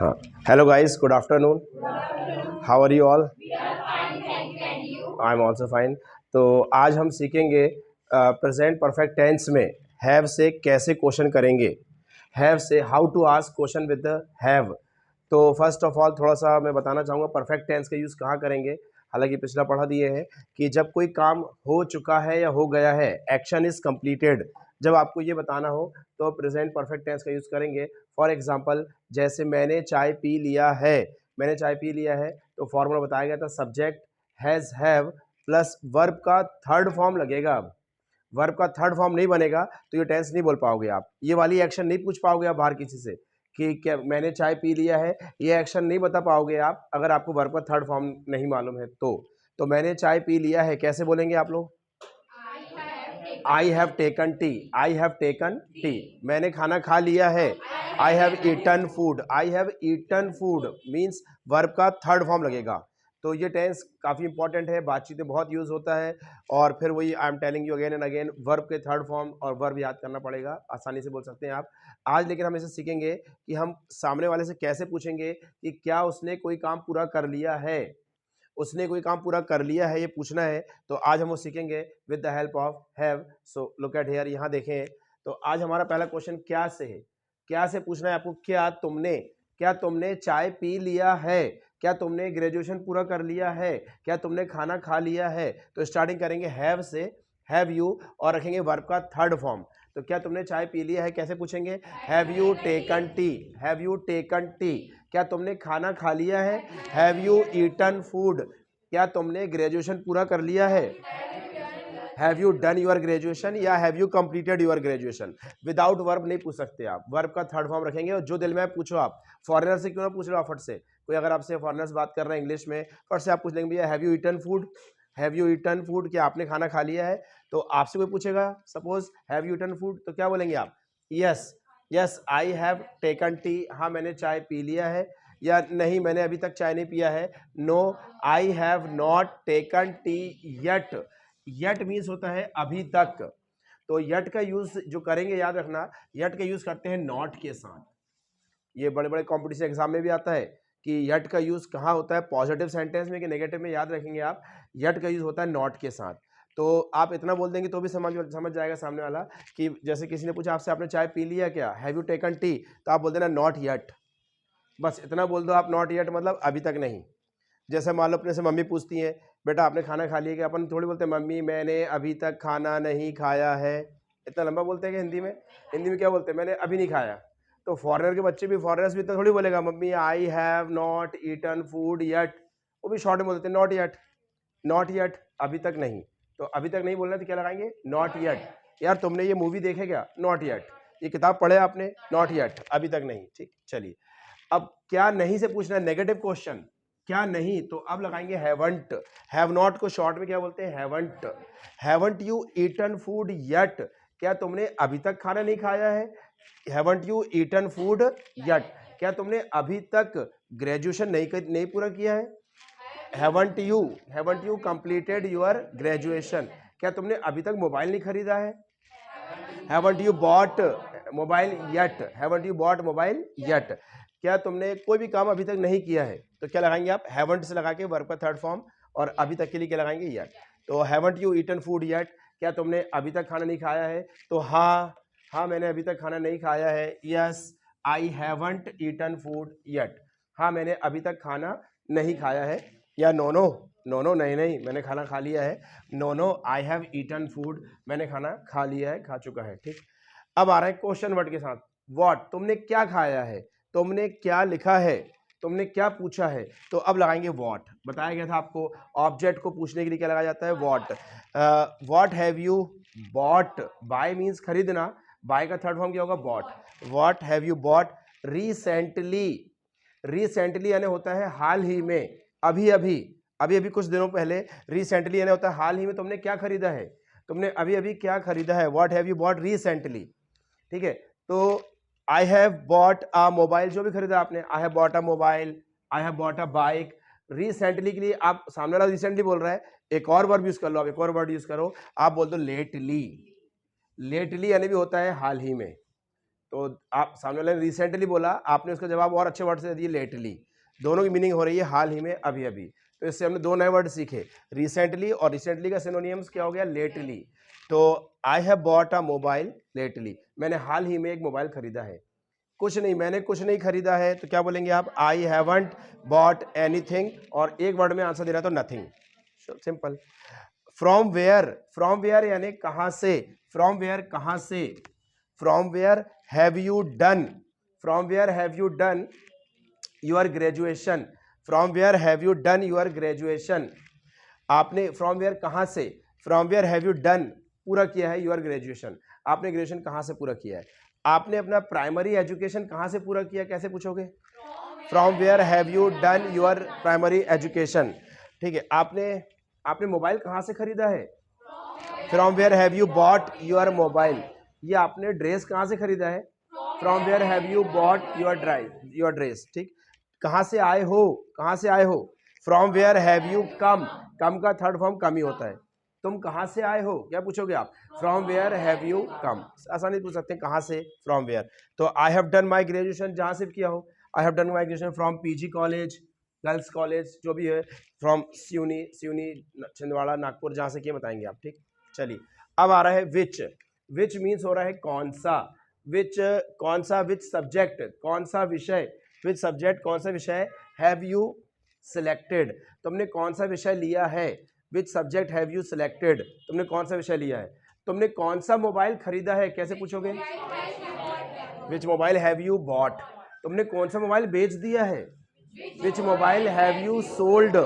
हाँ, hello guys, good afternoon. How are you all? I am also fine. तो आज हम सीखेंगे प्रेजेंट परफेक्ट टेंस में हैव से कैसे क्वेश्चन करेंगे, हैव से how to ask question with the have. तो फर्स्ट ऑफ ऑल थोड़ा सा मैं बताना चाहूँगा परफेक्ट टेंस का यूज़ कहाँ करेंगे। हालांकि पिछला पढ़ा दिए हैं कि जब कोई काम हो चुका है या हो गया है, एक्शन इज कंप्लीटेड, जब आपको ये बताना हो तो प्रेजेंट परफेक्ट टेंस का यूज़ करेंगे। फॉर एग्जांपल, जैसे मैंने चाय पी लिया है, मैंने चाय पी लिया है तो फॉर्मूला बताया गया था subject has have plus verb का थर्ड फॉर्म लगेगा। अब वर्ब का थर्ड फॉर्म नहीं बनेगा तो ये टेंस नहीं बोल पाओगे आप, ये वाली एक्शन नहीं पूछ पाओगे आप बाहर किसी से कि क्या मैंने चाय पी लिया है, ये एक्शन नहीं बता पाओगे आप अगर आपको वर्ब का थर्ड फॉर्म नहीं मालूम है तो मैंने चाय पी लिया है कैसे बोलेंगे आप लोग? I have taken tea, I have taken tea. मैंने खाना खा लिया है, I have eaten food, I have eaten food means verb का थर्ड फॉर्म लगेगा। तो ये टेंस काफ़ी इंपॉर्टेंट है, बातचीत में बहुत यूज़ होता है। और फिर वही I am telling you again and again, verb के थर्ड फॉर्म और वर्ब याद करना पड़ेगा, आसानी से बोल सकते हैं आप। आज लेकिन हम इसे सीखेंगे कि हम सामने वाले से कैसे पूछेंगे कि क्या उसने कोई काम पूरा कर लिया है, उसने कोई काम पूरा कर लिया है, ये पूछना है। तो आज हम वो सीखेंगे with the help of have. So look at here, यहाँ देखें। तो आज हमारा पहला क्वेश्चन क्या से है, क्या से पूछना है आपको। क्या तुमने चाय पी लिया है, क्या तुमने ग्रेजुएशन पूरा कर लिया है, क्या तुमने खाना खा लिया है। तो स्टार्टिंग करेंगे हैव से, हैव यू, और रखेंगे वर्ब का थर्ड फॉर्म। तो क्या तुमने चाय पी लिया है कैसे पूछेंगे, have you taken T, have you taken T. क्या तुमने खाना खा लिया है, हैव यू ईटन फूड। क्या तुमने ग्रेजुएशन पूरा कर लिया है, have you done your graduation, या have you completed your graduation. Without verb नहीं पूछ सकते आप, वर्ब का थर्ड फॉर्म रखेंगे और जो दिल में पूछो आप। फॉरेनर से क्यों ना पूछ रहे हो फट से, कोई अगर आपसे फॉरेनर्स बात कर रहे हैं इंग्लिश में, फट से आप पूछ लेंगे भैया have you eaten food, have you eaten food, क्या आपने खाना खा लिया है। तो आपसे कोई पूछेगा suppose have you eaten food, तो क्या बोलेंगे आप, yes yes I have taken tea, हाँ मैंने चाय पी लिया है, या नहीं मैंने अभी तक चाय नहीं पिया है, no I have not taken tea yet. Yet means होता है अभी तक। तो येट का यूज जो करेंगे याद रखना, येट का यूज करते हैं नॉट के साथ। ये बड़े बड़े कॉम्पिटिशन एग्जाम में भी आता है कि येट का यूज कहाँ होता है, पॉजिटिव सेंटेंस में कि नेगेटिव में, याद रखेंगे आप। येट का यूज होता है नॉट के साथ। तो आप इतना बोल देंगे तो भी समझ जाएगा सामने वाला कि जैसे किसी ने पूछा आपसे आपने चाय पी लिया क्या, हैव यू टेकन टी, तो आप बोल देना नॉट येट। बस इतना बोल दो आप, नॉट येट मतलब अभी तक नहीं। जैसे मान लो अपने से मम्मी पूछती हैं बेटा आपने खाना खा लिया क्या, अपन थोड़ी बोलते हैं मम्मी मैंने अभी तक खाना नहीं खाया है, इतना लंबा बोलते हैं कि हिंदी में क्या बोलते हैं, मैंने अभी नहीं खाया। तो फॉरेनर के बच्चे भी, फॉरेनर्स भी इतना थोड़ी बोलेगा mummy I have not eaten food yet, वो भी शॉर्ट में बोलते हैं नॉट येट, नॉट येट अभी तक नहीं। तो अभी तक नहीं बोलना तो क्या लगाएंगे, नॉट येट। यार तुमने ये मूवी देखे क्या, नॉट येट। ये किताब पढ़े आपने, नॉट येट अभी तक नहीं। ठीक, चलिए अब क्या नहीं से पूछना है, नेगेटिव क्वेश्चन, क्या नहीं, तो अब लगाएंगे हैवंट। हैव नॉट को शॉर्ट में क्या बोलते हैं, haven't. Haven't you eaten food yet, क्या तुमने अभी तक खाना नहीं खाया है, haven't you eaten food yet. क्या तुमने अभी तक ग्रेजुएशन नहीं पूरा किया है, haven't you completed your graduation. क्या तुमने अभी तक मोबाइल नहीं खरीदा है, haven't you bought mobile yet, haven't you bought mobile yet. क्या तुमने कोई भी काम अभी तक नहीं किया है, तो क्या लगाएंगे आप, हैवंट से लगा के वर्ब का थर्ड फॉर्म, और अभी तक के लिए क्या लगाएंगे, येट। तो haven't you eaten food yet, क्या तुमने अभी तक खाना नहीं खाया है, तो हाँ मैंने अभी तक खाना नहीं खाया है, yes I haven't eaten food yet, हाँ मैंने अभी तक खाना नहीं खाया है। या नो नहीं मैंने खाना खा लिया है, no I have eaten food, मैंने खाना खा लिया है, खा चुका है। ठीक, अब आ रहा है क्वेश्चन वर्ड के साथ, व्हाट, तुमने क्या खाया है, तुमने क्या लिखा है, तुमने क्या पूछा है। तो अब लगाएंगे व्हाट। बताया गया था आपको ऑब्जेक्ट को पूछने के लिए क्या लगाया जाता है, what. What have you bought, buy means खरीदना, बाय का थर्ड फॉर्म क्या होगा, bought. What have you bought recently, recently यानी होता है हाल ही में, अभी कुछ दिनों पहले। रिसेंटली यानी होता है हाल ही में तुमने क्या खरीदा है, तुमने अभी क्या खरीदा है, what have you bought recently. ठीक है, तो I have bought a mobile, जो भी खरीदा आपने, I have bought a mobile, I have bought a bike. Recently के लिए आप, सामने वाला रिसेंटली बोल रहा है, एक और वर्ब यूज कर लो, आप एक और वर्ड यूज करो, आप बोल दो लेटली। लेटली यानी भी होता है हाल ही में, तो आप सामने वाले ने रिसेंटली बोला, आपने उसका जवाब और अच्छे वर्ड से दिए लेटली। दोनों की मीनिंग हो रही है हाल ही में, अभी अभी। तो इससे हमने दो नए वर्ड सीखे, रिसेंटली, और रिसेंटली का सिनोनिम्स क्या हो गया, लेटली। तो I have bought a mobile lately, मैंने हाल ही में एक मोबाइल खरीदा है। कुछ नहीं, मैंने कुछ नहीं खरीदा है, तो क्या बोलेंगे आप, आई हैवंट बॉट एनीथिंग, और एक वर्ड में आंसर देना तो नथिंग, सिंपल। फ्रॉम वेयर यानी कहां से, फ्रॉम वेयर कहां से, from where have you done, from where have you done your graduation, from where have you done your graduation. आपने फ्रॉम वेयर कहां से, from where have you done पूरा किया है योर ग्रेजुएशन, आपने ग्रेजुएशन कहां से पूरा किया है। आपने अपना प्राइमरी एजुकेशन कहां से पूरा किया, कैसे पूछोगे, from where have you done your primary education. ठीक है, आपने मोबाइल कहां से खरीदा है, from where have you bought your mobile. ये आपने ड्रेस कहां से खरीदा है, from where have you bought your dress. ठीक, कहां से आए हो, कहां से आए हो, from where have you come, come का थर्ड फॉर्म कम ही होता है। तुम कहां से आए हो, क्या पूछोगे आप, from where have you come. आसानी पूछ सकते हैं कहां से, फ्रॉम वेयर। तो I have done my graduation, जहां से किया हो, I have done my graduation from PG college, girls college जो भी है, फ्रॉम सिवनी छिंदवाड़ा नागपुर, जहां से किया बताएंगे आप। ठीक, चलिए अब आ रहा है विच मीन्स हो रहा है कौन सा, कौन सा, विच सब्जेक्ट कौन सा विषय, विच सब्जेक्ट कौन सा विषय, हैव यू सिलेक्टेड तुमने कौन सा विषय लिया है, विच सब्जेक्ट हैव यू सिलेक्टेड तुमने कौन सा विषय लिया है। तुमने कौन सा मोबाइल खरीदा है, कैसे पूछोगे, विच मोबाइल हैव यू बॉट। तुमने कौन सा मोबाइल बेच दिया है, विच mobile have you sold.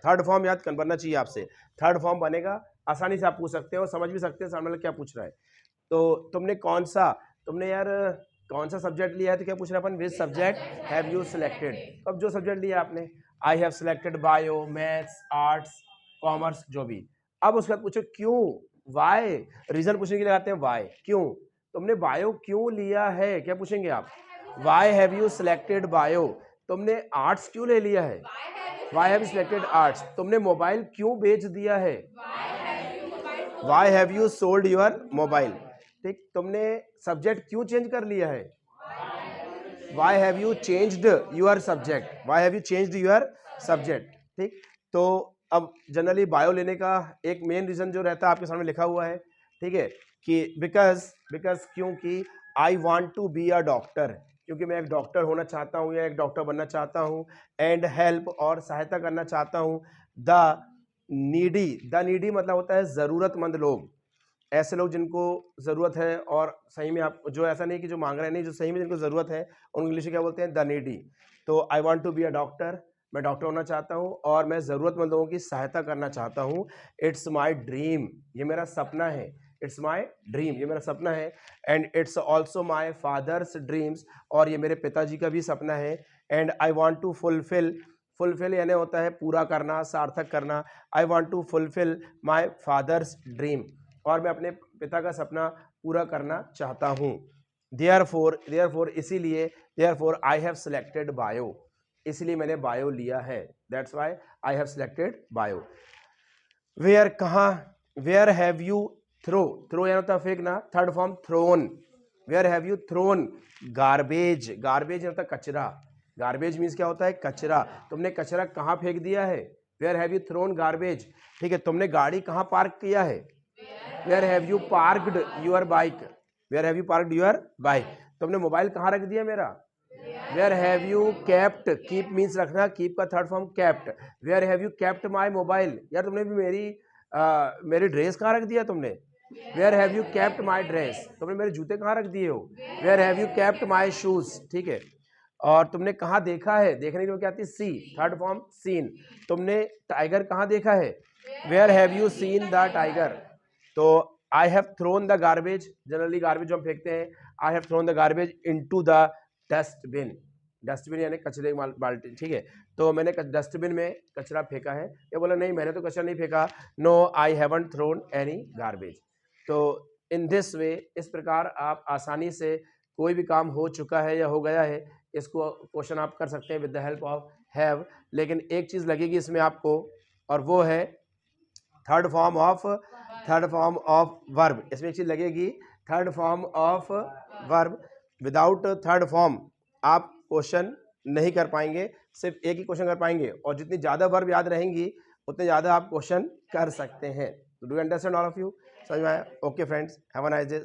Third form याद बनना चाहिए आपसे, थर्ड फॉर्म बनेगा, आसानी से आप पूछ सकते हो, समझ भी सकते हैं सामने वाला क्या पूछ रहा है। तो तुमने कौन सा, तुमने यार कौन सा सब्जेक्ट लिया है, तो क्या पूछ रहा है अपन, which subject have you selected. तो अब जो सब्जेक्ट लिया आपने, I have selected bio, maths, arts, commerce, जो भी। अब उसके बाद पूछो क्यों, वाई, रीजन पूछने के लिए आते हैं वाई, क्यों, तुमने बायो क्यों लिया है, क्या पूछेंगे आप, why have you selected bio. तुमने आर्ट्स क्यों ले लिया है, why have you selected arts. तुमने मोबाइल क्यों बेच दिया है, why have you sold your mobile. ठीक, तुमने सब्जेक्ट क्यों चेंज कर लिया है, why have you changed your subject, why have you changed your subject. ठीक, तो अब जनरली बायो लेने का एक मेन रीजन जो रहता है आपके सामने लिखा हुआ है, ठीक है, कि बिकॉज क्योंकि I want to be a doctor, क्योंकि मैं एक डॉक्टर होना चाहता हूँ या एक डॉक्टर बनना चाहता हूँ, एंड हेल्प और सहायता करना चाहता हूँ, द नीडी मतलब होता है ज़रूरतमंद लोग, ऐसे लोग जिनको ज़रूरत है, और सही में आप जो ऐसा नहीं कि जो मांग रहे हैं, नहीं, जो सही में जिनको ज़रूरत है उनको इंग्लिश में क्या बोलते हैं, द नीडी। तो I want to be a doctor, मैं डॉक्टर होना चाहता हूँ और मैं ज़रूरतमंद लोगों की सहायता करना चाहता हूँ। इट्स माई ड्रीम, ये मेरा सपना है, इट्स माई ड्रीम, ये मेरा सपना है। And it's also my father's dreams, और ये मेरे पिताजी का भी सपना है। And I want to fulfil यानी होता है पूरा करना, सार्थक करना। I want to fulfil my father's dream, और मैं अपने पिता का सपना पूरा करना चाहता हूँ। देयरफॉर इसीलिए, therefore I have selected bio, इसलिए मैंने बायो लिया है, that's why I have selected bio. Where कहाँ, वेयर हैव यू थ्रो यानी होता है फेंकना, third form thrown, where have you thrown garbage, garbage होता है कचरा, गार्बेज मीन्स क्या होता है, कचरा। तुमने कचरा कहाँ फेंक दिया है, where have you thrown garbage. ठीक है, तुमने गाड़ी कहाँ पार्क किया है, where have you parked your bike, where have you parked your bike. तुमने मोबाइल कहाँ रख दिया मेरा, where have you kept, keep means रखना, कीप का third form kept, where have you kept my mobile. यार तुमने भी मेरी ड्रेस कहाँ रख दिया तुमने, where have you kept my dress. तुमने मेरे जूते कहाँ रख दिए हो, where have you kept my shoes. ठीक है, और तुमने कहाँ देखा है, देखने के लिए क्या आती है, सी, थर्ड फॉर्म सीन। तुमने टाइगर कहाँ देखा है, where have you seen the tiger. तो I have thrown the garbage, generally garbage जो हम फेंकते हैं, I have thrown the garbage into the dustbin, dustbin यानी कचरे की बाल्टी। ठीक है, तो मैंने डस्टबिन में कचरा फेंका है। ये बोला नहीं मैंने तो कचरा नहीं फेंका, no I haven't thrown any garbage. तो इन दिस वे, इस प्रकार आप आसानी से कोई भी काम हो चुका है या हो गया है, इसको क्वेश्चन आप कर सकते हैं with the help of have. लेकिन एक चीज़ लगेगी इसमें आपको, और वो है थर्ड फॉर्म ऑफ वर्ब। इसमें एक चीज़ लगेगी, third form of verb. Without third form आप क्वेश्चन नहीं कर पाएंगे, सिर्फ एक ही क्वेश्चन कर पाएंगे, और जितनी ज़्यादा वर्ब याद रहेंगी उतने ज़्यादा आप क्वेश्चन कर सकते हैं। Do you understand all of you? समझ में आया? Okay friends, have a nice day.